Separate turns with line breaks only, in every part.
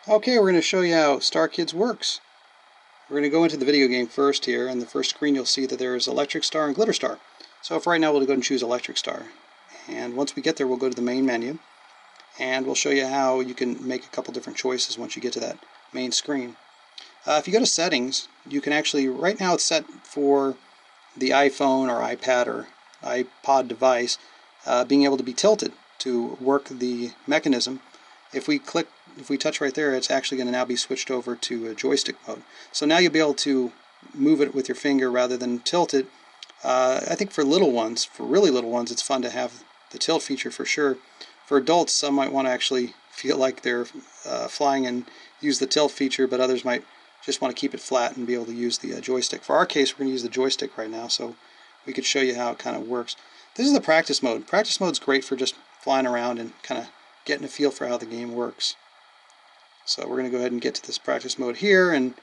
Okay, we're going to show you how StarKids works. We're going to go into the video game first here, and the first screen you'll see that there is Electric Star and Glitter Star. So for right now we'll go ahead and choose Electric Star. And once we get there we'll go to the main menu, and we'll show you how you can make a couple different choices once you get to that main screen. If you go to settings, you can actually, right now it's set for the iPhone or iPad or iPod device being able to be tilted to work the mechanism. If we touch right there, it's actually going to now be switched over to joystick mode. So now you'll be able to move it with your finger rather than tilt it. I think for little ones, for really little ones, it's fun to have the tilt feature for sure. For adults, some might want to actually feel like they're flying and use the tilt feature, but others might just want to keep it flat and be able to use the joystick. For our case, we're going to use the joystick right now, so we could show you how it kind of works. This is the practice mode. Practice mode is great for just flying around and kind of getting a feel for how the game works. So we're going to go ahead and get to this practice mode here, and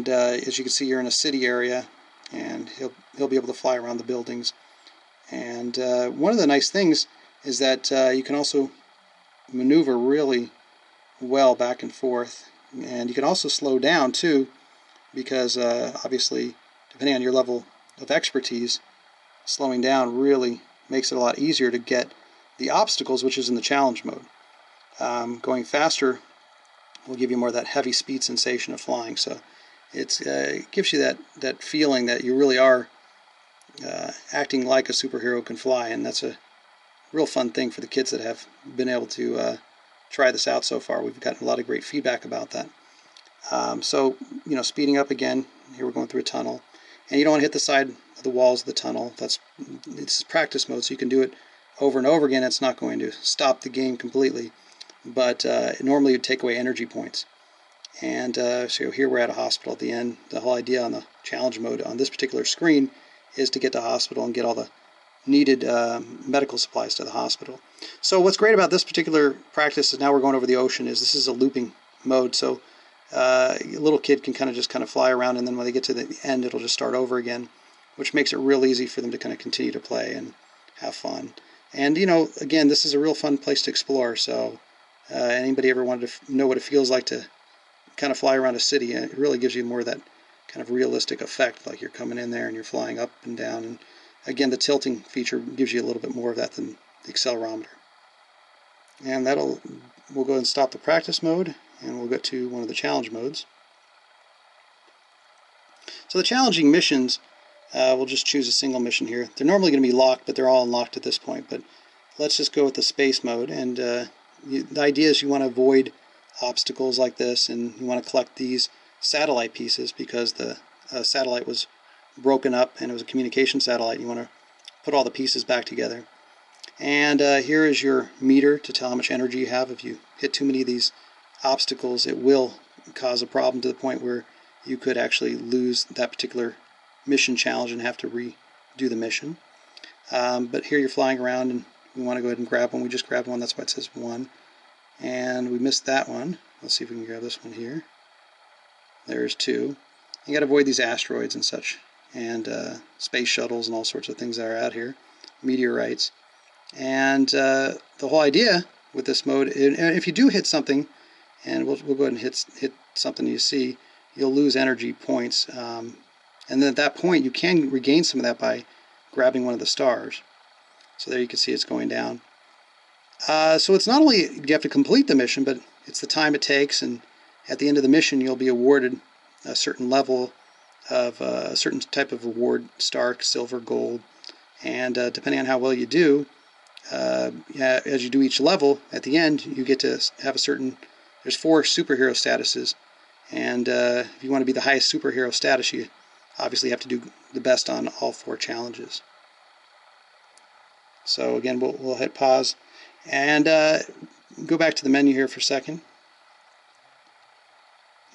as you can see, you're in a city area, and he'll be able to fly around the buildings. And one of the nice things is that you can also maneuver really well back and forth, and you can also slow down too, because obviously, depending on your level of expertise, slowing down really makes it a lot easier to get the obstacles, which is in the challenge mode. Going faster will give you more of that heavy speed sensation of flying, so it gives you that feeling that you really are acting like a superhero can fly, and that's a real fun thing for the kids that have been able to try this out so far. We've gotten a lot of great feedback about that. So, speeding up again, here we're going through a tunnel, and you don't want to hit the side of the walls of the tunnel. It's practice mode, so you can do it over and over again. It's not going to stop the game completely, but normally it would take away energy points. And so here we're at a hospital at the end. The whole idea on the challenge mode on this particular screen is to get to hospital and get all the needed medical supplies to the hospital. So what's great about this particular practice is now we're going over the ocean is this is a looping mode, so a little kid can kind of fly around, and then when they get to the end it'll just start over again, which makes it real easy for them to kind of continue to play and have fun. And again, this is a real fun place to explore, so anybody ever wanted to know what it feels like to kind of fly around a city, it really gives you more of that kind of realistic effect, like you're coming in there and you're flying up and down. And again, the tilting feature gives you a little bit more of that than the accelerometer. And we'll go ahead and stop the practice mode, and we'll go to one of the challenge modes. So the challenging missions, we'll just choose a single mission here. They're normally going to be locked, but they're all unlocked at this point. But let's just go with the space mode, and the idea is you want to avoid obstacles like this, and you want to collect these satellite pieces because the satellite was broken up and it was a communication satellite. You want to put all the pieces back together. And here is your meter to tell how much energy you have. If you hit too many of these obstacles, it will cause a problem to the point where you could actually lose that particular mission challenge and have to redo the mission. But here you're flying around, and we want to go ahead and grab one. We just grabbed one, that's why it says 1. And we missed that one. Let's see if we can grab this one here. There's 2. You got to avoid these asteroids and such, and space shuttles and all sorts of things that are out here, meteorites. And the whole idea with this mode, if you do hit something, and we'll go ahead and hit something you see, you'll lose energy points. And then at that point, you can regain some of that by grabbing one of the stars. So there you can see it's going down. So it's not only you have to complete the mission, but it's the time it takes, and at the end of the mission you'll be awarded a certain level of a certain type of reward, star, silver, gold, and depending on how well you do, as you do each level, at the end you get to have there's 4 superhero statuses, and if you want to be the highest superhero status, you obviously have to do the best on all 4 challenges. So again, we'll hit pause and go back to the menu here for a second.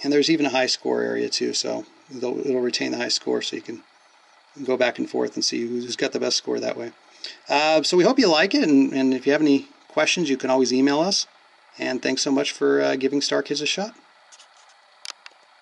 And there's even a high score area too, so it'll retain the high score, so you can go back and forth and see who's got the best score that way. So we hope you like it, and if you have any questions, you can always email us. And thanks so much for giving StarKids a shot.